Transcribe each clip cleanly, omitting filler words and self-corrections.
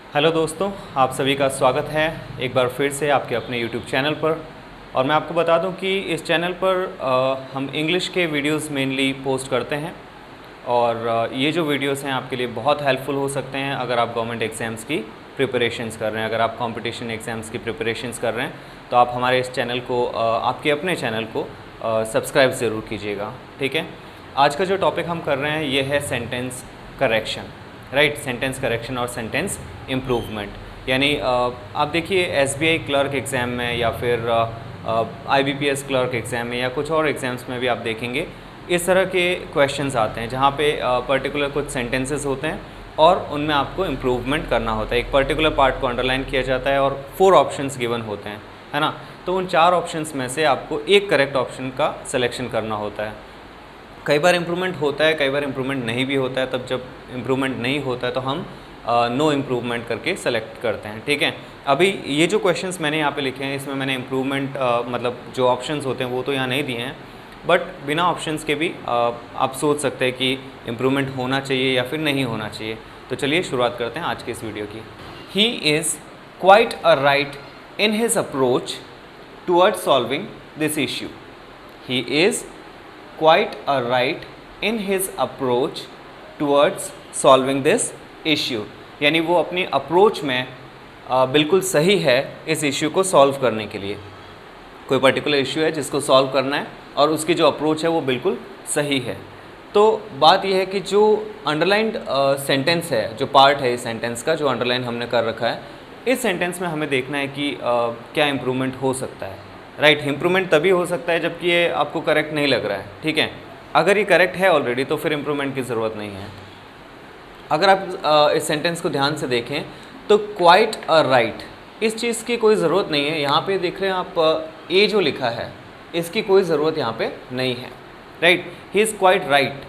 Hello दोस्तों, आप सभी का स्वागत है एक बार फिर से आपके अपने यूट्यूब चैनल पर। और मैं आपको बता दूं कि इस चैनल पर हम इंग्लिश के वीडियोस मेनली पोस्ट करते हैं और ये जो वीडियोस हैं आपके लिए बहुत हेल्पफुल हो सकते हैं अगर आप गवर्नमेंट एग्ज़ाम्स की प्रिपरेशंस कर रहे हैं, अगर आप कंपटीशन एग्ज़ाम्स की प्रिपरेशंस कर रहे हैं तो आप हमारे इस चैनल को आपके अपने चैनल को सब्सक्राइब ज़रूर कीजिएगा। ठीक है, आज का जो टॉपिक हम कर रहे हैं ये है sentence correction, right. Sentence correction और सेंटेंस इम्प्रूवमेंट। यानी आप देखिए एसबीआई क्लर्क एग्ज़ाम में या फिर आईबीपीएस क्लर्क एग्ज़ाम में या कुछ और एग्ज़ाम्स में भी आप देखेंगे इस तरह के क्वेश्चंस आते हैं जहाँ पे पर्टिकुलर कुछ सेंटेंसेस होते हैं और उनमें आपको इम्प्रूवमेंट करना होता है। एक पर्टिकुलर पार्ट को अंडरलाइन किया जाता है और 4 ऑप्शंस गिवन होते हैं, है ना। तो उन 4 ऑप्शंस में से आपको एक करेक्ट ऑप्शन का सिलेक्शन करना होता है। कई बार इम्प्रूवमेंट होता है, कई बार इम्प्रूवमेंट नहीं भी होता है। तब जब इम्प्रूवमेंट नहीं होता है तो हम नो इम्प्रूवमेंट करके सेलेक्ट करते हैं। ठीक है, अभी ये जो क्वेश्चंस मैंने यहाँ पे लिखे हैं इसमें मैंने इम्प्रूवमेंट मतलब जो ऑप्शंस होते हैं वो तो यहाँ नहीं दिए हैं, बट बिना ऑप्शंस के भी आप सोच सकते हैं कि इम्प्रूवमेंट होना चाहिए या फिर नहीं होना चाहिए। तो चलिए शुरुआत करते हैं आज के इस वीडियो की। He is quite a right in his approach towards solving this issue. He is quite a right in his approach towards solving this issue। यानी वो अपनी अप्रोच में बिल्कुल सही है इस इश्यू को सॉल्व करने के लिए। कोई पर्टिकुलर इश्यू है जिसको सॉल्व करना है और उसकी जो अप्रोच है वो बिल्कुल सही है। तो बात यह है कि जो अंडरलाइंड सेंटेंस है, जो पार्ट है इस सेंटेंस का जो अंडरलाइन हमने कर रखा है, इस सेंटेंस में हमें देखना है कि क्या इम्प्रूवमेंट हो सकता है, राइट। इम्प्रूवमेंट तभी हो सकता है जबकि ये आपको करेक्ट नहीं लग रहा है। ठीक है, अगर ये करेक्ट है ऑलरेडी तो फिर इम्प्रूवमेंट की ज़रूरत नहीं है। अगर आप इस सेंटेंस को ध्यान से देखें तो क्वाइट अ राइट, इस चीज़ की कोई ज़रूरत नहीं है। यहाँ पे देख रहे हैं आप ए जो लिखा है इसकी कोई ज़रूरत यहाँ पे नहीं है, right. He is quite right,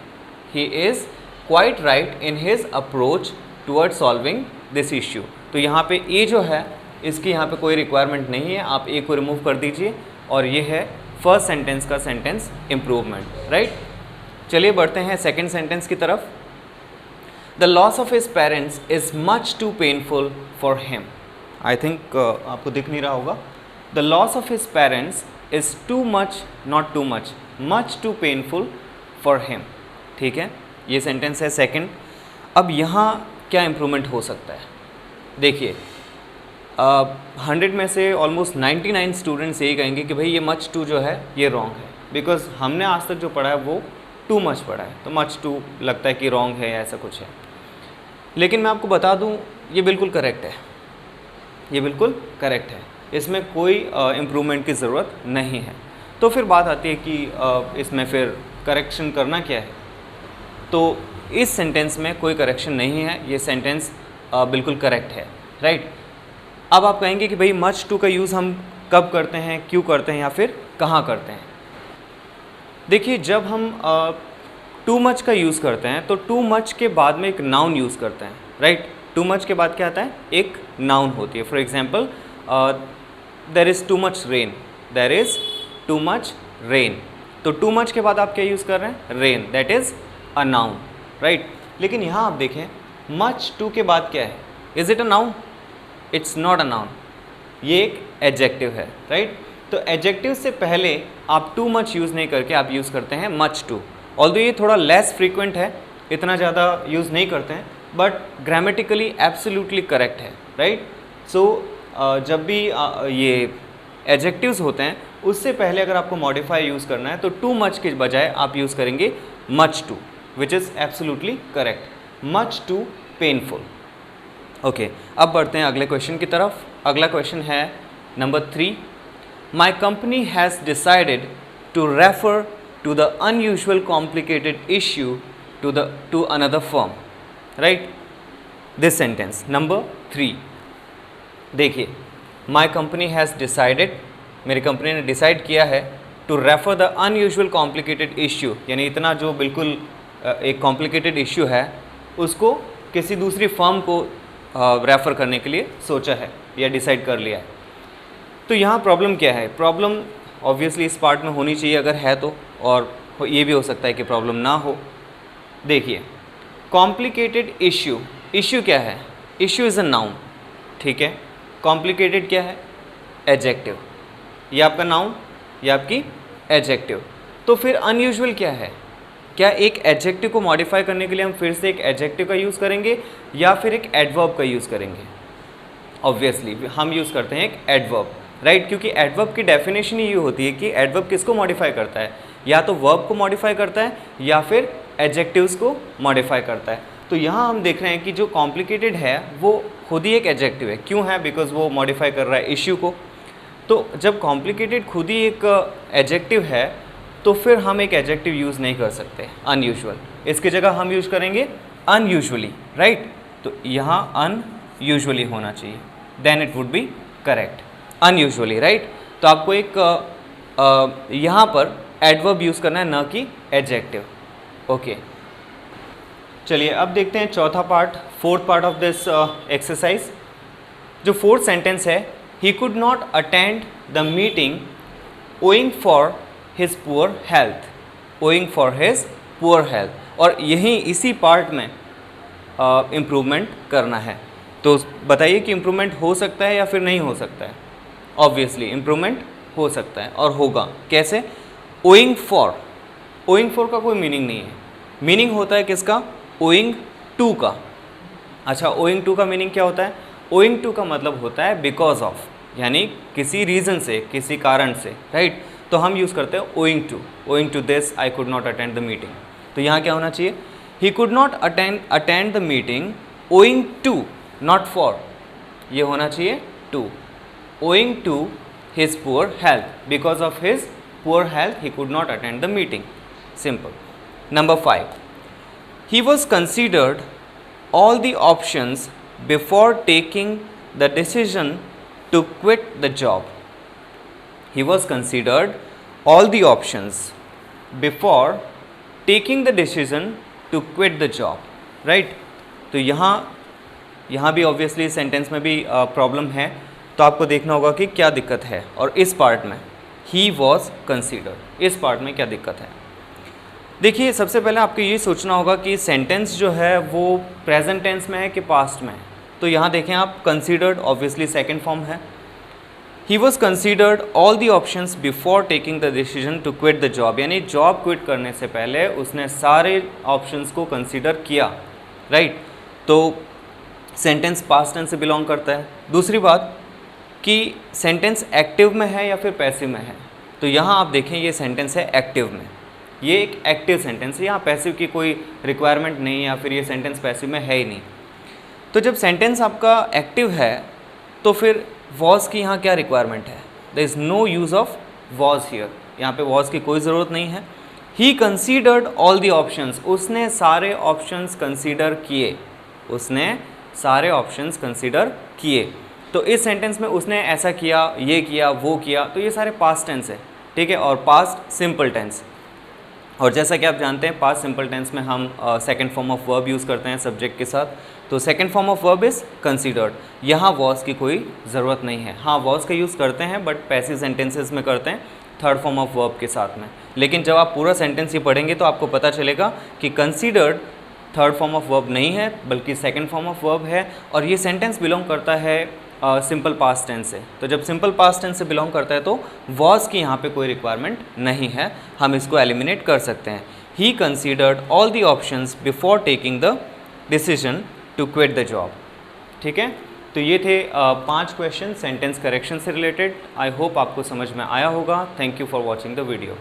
he is quite right in his approach toward solving this issue. तो यहाँ पे ए जो है इसकी यहाँ पे कोई रिक्वायरमेंट नहीं है, आप ए को रिमूव कर दीजिए और ये है फर्स्ट सेंटेंस का सेंटेंस इम्प्रूवमेंट, राइट। चलिए बढ़ते हैं सेकंड सेंटेंस की तरफ। The loss of his parents is much too painful for him. I think आपको दिख नहीं रहा होगा। The loss of his parents is too much, not too much too painful for him. ठीक है, ये सेंटेंस है सेकंड। अब यहाँ क्या इम्प्रूवमेंट हो सकता है? देखिए 100 में से ऑलमोस्ट 99 स्टूडेंट्स यही कहेंगे कि भाई ये मच टू जो है ये रॉन्ग है, बिकॉज हमने आज तक जो पढ़ा है वो टू मच पढ़ा है, तो मच टू लगता है कि रॉन्ग है या ऐसा कुछ है। लेकिन मैं आपको बता दूं ये बिल्कुल करेक्ट है, ये बिल्कुल करेक्ट है, इसमें कोई इम्प्रूवमेंट की ज़रूरत नहीं है। तो फिर बात आती है कि इसमें फिर करेक्शन करना क्या है। तो इस सेंटेंस में कोई करेक्शन नहीं है, ये सेंटेंस बिल्कुल करेक्ट है, राइट। अब आप कहेंगे कि भाई मच टू का यूज़ हम कब करते हैं, क्यों करते हैं या फिर कहाँ करते हैं। देखिए जब हम टू मच का यूज़ करते हैं तो टू मच के बाद में एक नाउन यूज़ करते हैं, राइट। टू मच के बाद क्या आता है? एक नाउन होती है। For example there is too much rain, there is too much rain. तो टू मच के बाद आप क्या यूज़ कर रहे हैं? Rain, that is a noun, right. लेकिन यहाँ आप देखें मच टू के बाद क्या है? Is it a noun? It's not a noun, ये एक एडजेक्टिव है, राइट। तो एडजेक्टिव से पहले आप टू मच यूज़ नहीं करके आप यूज़ करते हैं मच टू। ऑल्दो ये थोड़ा लेस फ्रीक्वेंट है, इतना ज़्यादा यूज़ नहीं करते हैं, बट ग्रामेटिकली एब्सोल्युटली करेक्ट है, राइट। सो जब भी ये एडजेक्टिव्स होते हैं उससे पहले अगर आपको मॉडिफाई यूज़ करना है तो टू मच के बजाय आप यूज़ करेंगे much too, which is absolutely correct. Much too painful. Okay, अब बढ़ते हैं अगले क्वेश्चन की तरफ। अगला क्वेश्चन है number 3। My company has decided to refer to the unusual complicated issue to another firm, right. This sentence number 3, देखिए my company has decided, मेरी कंपनी ने डिसाइड किया है to refer the unusual complicated issue, यानी इतना जो बिल्कुल एक कॉम्प्लिकेटेड इश्यू है उसको किसी दूसरी फर्म को रेफ़र करने के लिए सोचा है या डिसाइड कर लिया है। तो यहाँ प्रॉब्लम क्या है? प्रॉब्लम ऑब्वियसली इस पार्ट में होनी चाहिए अगर है तो, और ये भी हो सकता है कि प्रॉब्लम ना हो। देखिए कॉम्प्लिकेटेड इश्यू, इश्यू क्या है? इश्यू इज़ अ नाउन, ठीक है। कॉम्प्लिकेटेड क्या है? एडजेक्टिव। ये आपका नाउन, ये आपकी एडजेक्टिव। तो फिर अनयूजुअल क्या है? क्या एक एडजेक्टिव को मॉडिफाई करने के लिए हम फिर से एक एडजेक्टिव का यूज़ करेंगे या फिर एक एडवर्ब का यूज़ करेंगे? ऑब्वियसली हम यूज़ करते हैं एक एडवर्ब, राइट, क्योंकि एडवर्ब की डेफिनेशन ये होती है कि एडवर्ब किसको मॉडिफाई करता है? या तो वर्ब को मॉडिफाई करता है या फिर एडजेक्टिव्स को मॉडिफाई करता है। तो यहाँ हम देख रहे हैं कि जो कॉम्प्लिकेटेड है वो खुद ही एक एडजेक्टिव है। क्यों है? बिकॉज वो मॉडिफाई कर रहा है इश्यू को। तो जब कॉम्प्लिकेटेड खुद ही एक एडजेक्टिव है तो फिर हम एक एडजेक्टिव यूज़ नहीं कर सकते अनयूजुअल। इसकी जगह हम यूज़ करेंगे अनयूजुअली, राइट। तो यहाँ अनयूजुअली होना चाहिए, then it would be correct. Unusually, right. तो आपको एक यहाँ पर एडवर्ब यूज़ करना है, ना कि एडजेक्टिव। ओके, चलिए अब देखते हैं चौथा part, fourth part of this exercise. जो फोर्थ सेंटेंस है, ही could not attend the meeting owing for his poor health. Owing for his poor health. और यहीं इसी पार्ट में इम्प्रूवमेंट करना है। तो बताइए कि इम्प्रूवमेंट हो सकता है या फिर नहीं हो सकता है? ऑब्वियसली इम्प्रूवमेंट हो सकता है और होगा। कैसे? Owing for. ओइंग फॉर का कोई मीनिंग नहीं है। मीनिंग होता है किसका? ओइंग टू का। अच्छा, ओइंग टू का मीनिंग क्या होता है? ओइंग टू का मतलब होता है बिकॉज ऑफ, यानी किसी रीज़न से, किसी कारण से, राइट। तो हम यूज़ करते हैं owing to. Owing to this I could not attend the meeting. तो यहाँ क्या होना चाहिए? He could not attend the meeting owing to, not for. ये होना चाहिए to. Owing to his poor health, because of his poor health he could not attend the meeting. Simple. Number 5, he was considered all the options before taking the decision to quit the job. He was considered all the options before taking the decision to quit the job, right? तो यहाँ भी obviously sentence में भी problem है, तो आपको देखना होगा कि क्या दिक्कत है। और इस पार्ट में he was considered, इस पार्ट में क्या दिक्कत है? देखिए, सबसे पहले आपको ये सोचना होगा कि सेंटेंस जो है वो प्रेजेंट टेंस में है कि पास्ट में है। तो यहाँ देखें आप, कंसीडर्ड ऑब्वियसली सेकंड फॉर्म है। He was considered all the options before taking the decision to quit the job, यानी जॉब क्विट करने से पहले उसने सारे ऑप्शंस को कंसीडर किया, राइट। तो सेंटेंस पास्ट टेंस से बिलोंग करता है। दूसरी बात कि सेंटेंस एक्टिव में है या फिर पैसिव में है। तो यहाँ आप देखें, ये सेंटेंस है एक्टिव में, ये एक एक्टिव सेंटेंस है। यहाँ पैसिव की कोई रिक्वायरमेंट नहीं है, या फिर ये सेंटेंस पैसिव में है ही नहीं। तो जब सेंटेंस आपका एक्टिव है तो फिर वॉज की यहाँ क्या रिक्वायरमेंट है? There is no use of was here. यहाँ पे वॉज की कोई ज़रूरत नहीं है। He considered all the options, उसने सारे ऑप्शंस कंसीडर किए। उसने सारे ऑप्शंस कंसीडर किए। तो इस सेंटेंस में उसने ऐसा किया, ये किया, वो किया, तो ये सारे पास्ट टेंस है, ठीक है। और पास्ट सिंपल टेंस। और जैसा कि आप जानते हैं, पास्ट सिंपल टेंस में हम second form of verb use करते हैं सब्जेक्ट के साथ। तो second form of verb is considered. यहाँ वॉज की कोई ज़रूरत नहीं है। हाँ, वॉज का यूज़ करते हैं बट पैसिव सेंटेंसेस में करते हैं थर्ड फॉर्म ऑफ वर्ब के साथ में। लेकिन जब आप पूरा सेंटेंस ही पढ़ेंगे तो आपको पता चलेगा कि considered third form of verb नहीं है बल्कि सेकंड फॉर्म ऑफ वर्ब है। और ये सेंटेंस बिलोंग करता है सिंपल पास्ट टेंस से। तो जब सिंपल पास्ट टेंस से बिलोंग करता है तो वॉज की यहाँ पे कोई रिक्वायरमेंट नहीं है, हम इसको एलिमिनेट कर सकते हैं। He considered all the options before taking the decision to quit the job, ठीक है। तो ये थे 5 क्वेश्चन सेंटेंस करेक्शन से रिलेटेड। आई होप आपको समझ में आया होगा। Thank you for watching the video.